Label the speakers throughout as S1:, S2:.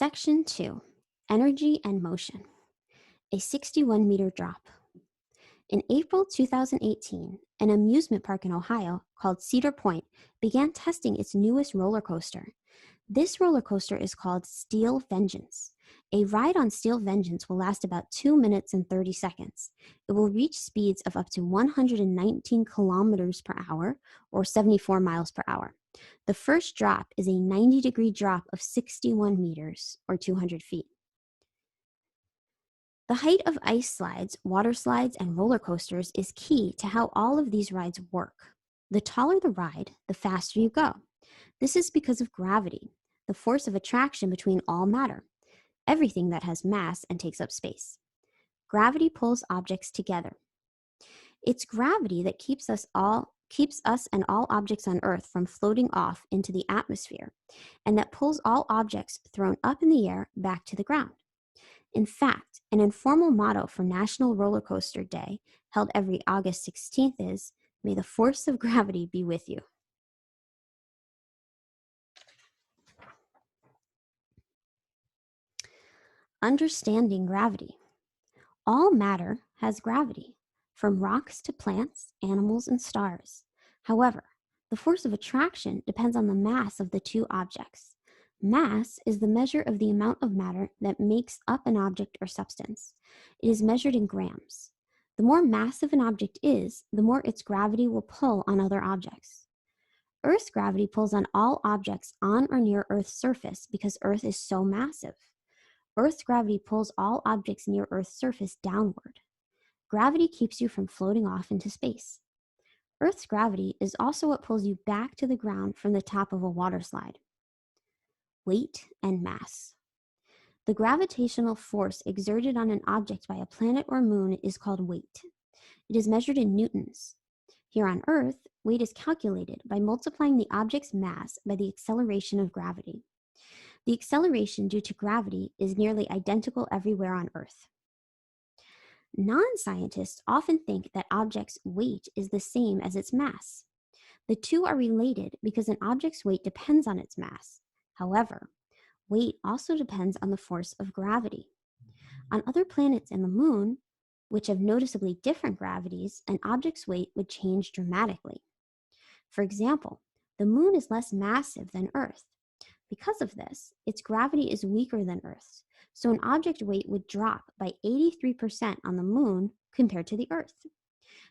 S1: Section 2, Energy and Motion, a 61-meter drop. In April 2018, an amusement park in Ohio called Cedar Point began testing its newest roller coaster. This roller coaster is called Steel Vengeance. A ride on Steel Vengeance will last about 2 minutes and 30 seconds. It will reach speeds of up to 119 kilometers per hour or 74 miles per hour. The first drop is a 90-degree drop of 61 meters or 200 feet. The height of ice slides, water slides, and roller coasters is key to how all of these rides work. The taller the ride, the faster you go. This is because of gravity, the force of attraction between all matter, everything that has mass and takes up space. Gravity pulls objects together. It's gravity that keeps us and all objects on Earth from floating off into the atmosphere, and that pulls all objects thrown up in the air back to the ground. In fact, an informal motto for National Roller Coaster Day, held every August 16th, is, "May the force of gravity be with you." Understanding gravity. All matter has gravity, from rocks to plants, animals, and stars. However, the force of attraction depends on the mass of the two objects. Mass is the measure of the amount of matter that makes up an object or substance. It is measured in grams. The more massive an object is, the more its gravity will pull on other objects. Earth's gravity pulls on all objects on or near Earth's surface because Earth is so massive. Earth's gravity pulls all objects near Earth's surface downward. Gravity keeps you from floating off into space. Earth's gravity is also what pulls you back to the ground from the top of a water slide. Weight and mass. The gravitational force exerted on an object by a planet or moon is called weight. It is measured in newtons. Here on Earth, weight is calculated by multiplying the object's mass by the acceleration of gravity. The acceleration due to gravity is nearly identical everywhere on Earth. Non-scientists often think that object's weight is the same as its mass. The two are related because an object's weight depends on its mass. However, weight also depends on the force of gravity. On other planets and the moon, which have noticeably different gravities, an object's weight would change dramatically. For example, the moon is less massive than Earth. Because of this, its gravity is weaker than Earth's, so an object weight would drop by 83% on the moon compared to the Earth.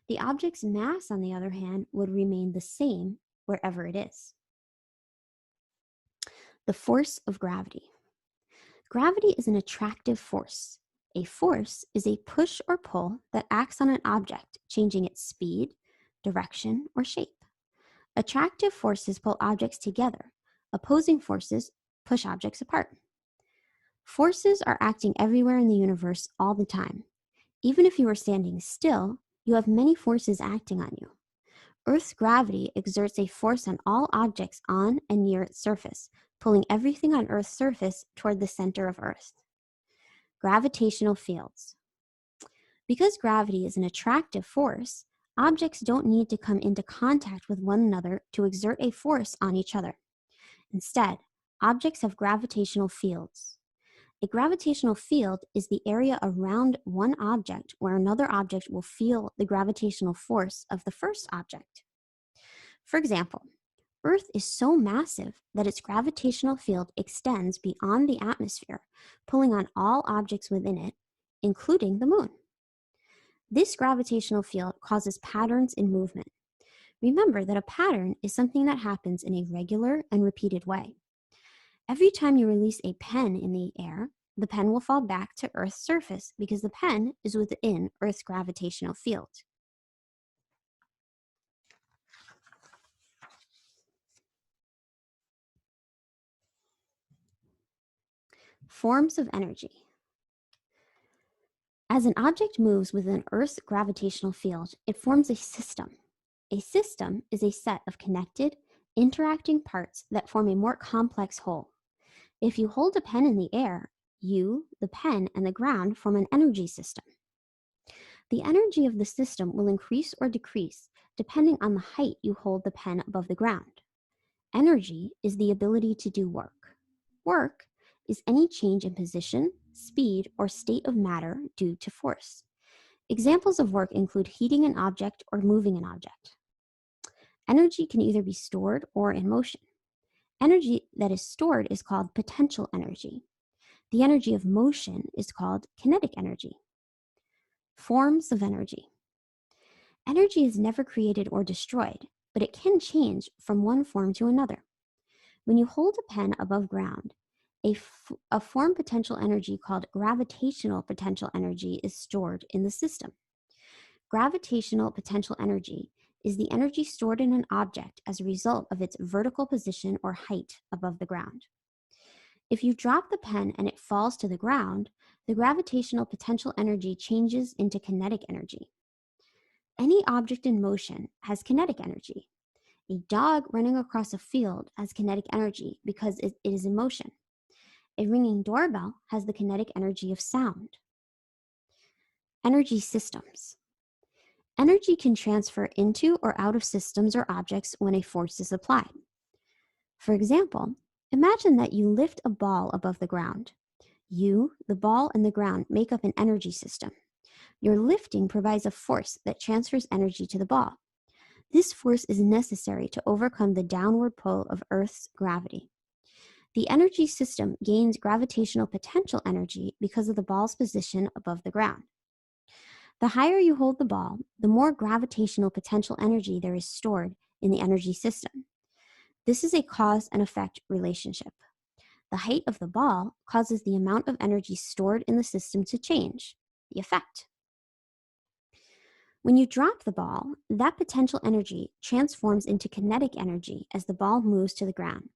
S1: The object's mass, on the other hand, would remain the same wherever it is. The force of gravity. Gravity is an attractive force. A force is a push or pull that acts on an object, changing its speed, direction, or shape. Attractive forces pull objects together. Opposing forces push objects apart. Forces are acting everywhere in the universe all the time. Even if you are standing still, you have many forces acting on you. Earth's gravity exerts a force on all objects on and near its surface, pulling everything on Earth's surface toward the center of Earth. Gravitational fields. Because gravity is an attractive force, objects don't need to come into contact with one another to exert a force on each other. Instead, objects have gravitational fields. A gravitational field is the area around one object where another object will feel the gravitational force of the first object. For example, Earth is so massive that its gravitational field extends beyond the atmosphere, pulling on all objects within it, including the moon. This gravitational field causes patterns in movement. Remember that a pattern is something that happens in a regular and repeated way. Every time you release a pen in the air, the pen will fall back to Earth's surface because the pen is within Earth's gravitational field. Forms of energy. As an object moves within Earth's gravitational field, it forms a system. A system is a set of connected, interacting parts that form a more complex whole. If you hold a pen in the air, you, the pen, and the ground form an energy system. The energy of the system will increase or decrease depending on the height you hold the pen above the ground. Energy is the ability to do work. Work is any change in position, speed, or state of matter due to force. Examples of work include heating an object or moving an object. Energy can either be stored or in motion. Energy that is stored is called potential energy. The energy of motion is called kinetic energy. Forms of energy. Energy is never created or destroyed, but it can change from one form to another. When you hold a pen above ground, a form potential energy called gravitational potential energy is stored in the system. Gravitational potential energy is the energy stored in an object as a result of its vertical position or height above the ground. If you drop the pen and it falls to the ground, the gravitational potential energy changes into kinetic energy. Any object in motion has kinetic energy. A dog running across a field has kinetic energy because it is in motion. A ringing doorbell has the kinetic energy of sound. Energy systems. Energy can transfer into or out of systems or objects when a force is applied. For example, imagine that you lift a ball above the ground. You, the ball, and the ground make up an energy system. Your lifting provides a force that transfers energy to the ball. This force is necessary to overcome the downward pull of Earth's gravity. The energy system gains gravitational potential energy because of the ball's position above the ground. The higher you hold the ball, the more gravitational potential energy there is stored in the energy system. This is a cause and effect relationship. The height of the ball causes the amount of energy stored in the system to change, the effect. When you drop the ball, that potential energy transforms into kinetic energy as the ball moves to the ground.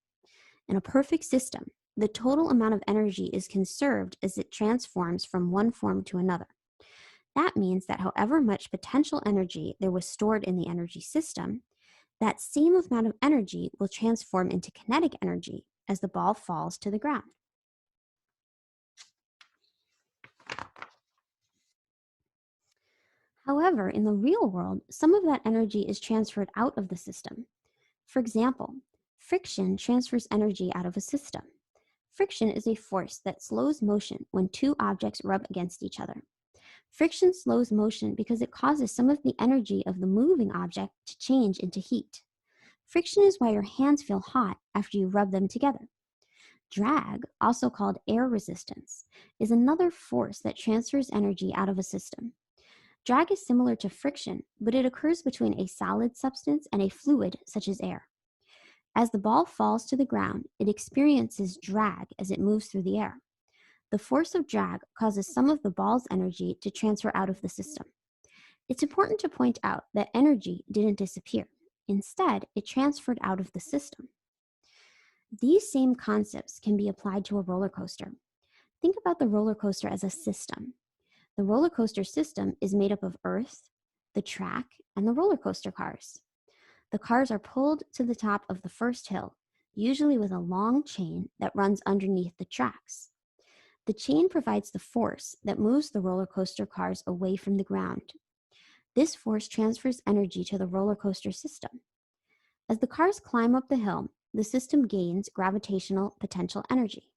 S1: In a perfect system, the total amount of energy is conserved as it transforms from one form to another. That means that however much potential energy there was stored in the energy system, that same amount of energy will transform into kinetic energy as the ball falls to the ground. However, in the real world, some of that energy is transferred out of the system. For example, friction transfers energy out of a system. Friction is a force that slows motion when two objects rub against each other. Friction slows motion because it causes some of the energy of the moving object to change into heat. Friction is why your hands feel hot after you rub them together. Drag, also called air resistance, is another force that transfers energy out of a system. Drag is similar to friction, but it occurs between a solid substance and a fluid, such as air. As the ball falls to the ground, it experiences drag as it moves through the air. The force of drag causes some of the ball's energy to transfer out of the system. It's important to point out that energy didn't disappear. Instead, it transferred out of the system. These same concepts can be applied to a roller coaster. Think about the roller coaster as a system. The roller coaster system is made up of Earth, the track, and the roller coaster cars. The cars are pulled to the top of the first hill, usually with a long chain that runs underneath the tracks. The chain provides the force that moves the roller coaster cars away from the ground. This force transfers energy to the roller coaster system. As the cars climb up the hill, the system gains gravitational potential energy.